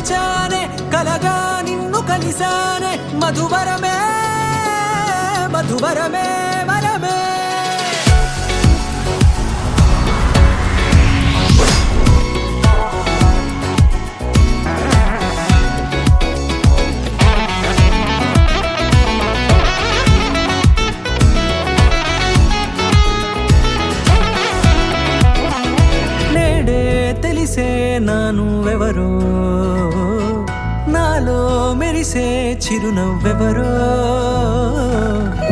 తెరిచానే కలగా నిన్ను కలిసానే మధువరమే మధువరమే వరమే తెలిసే నానువెవరో నాలో మెరిసే చిరునవ్వెవరో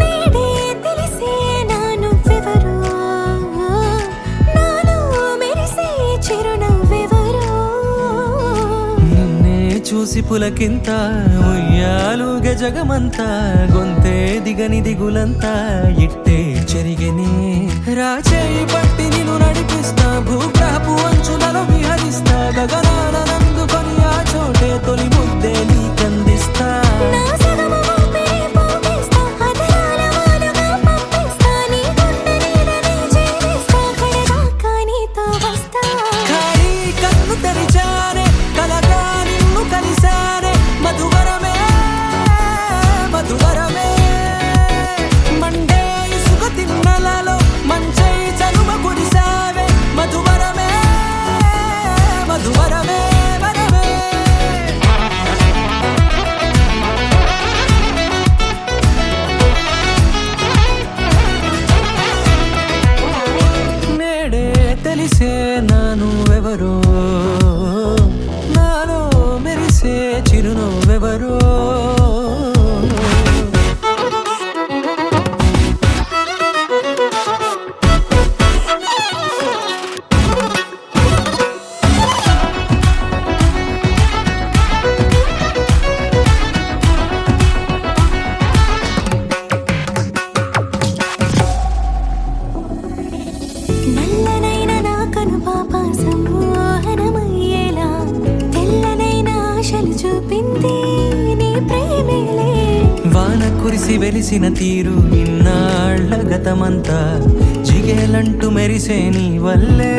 నేడే తెలిసే నానువెవరో నాలో మెరిసే చిరునవ్వెవరో నిన్నే చూసి పులకింత ఉయ్యాలుగ జగమంతా గొంతే దిగని దిగులంతా ఇట్టే చెరిగెనే రాచేయి పట్టి నిన్ను నడిపిస్తా భూగ్రహపు అంచులలో విహరిస్తా గగనాన నందుకొని ఆ చోటే తొలి ముద్దే నీకందిస్తా నా సగము ఊపిరి పోగిస్తా అదరాల వాలుగా పంపిస్తా నీ గుండె నీడనే చేరిస్తా కడదాకా నీతో వస్తా ఖాళీ కన్ను తెరిచానే కలగా నిన్ను కలిసానే మధువరమే మధువరమే మండే ఇసుక తిన్నలలో మంచై చలుమ కురిసావే మధువరమే మధువరమే వరమే నేడే తెలిసే నానువెవరో నాలో మెరిసే చిరునవ్వెవరో నల్లనైన నా కనుపాప సమ్మోహనమయ్యేలా తెల్లనైన ఆశలు చూపింది నీ ప్రేమేలే వాన కురిసి వెలిసిన తీరు ఇన్నాళ్ల గతమంతా జిగేలంటూ మెరిసే నీ వల్లే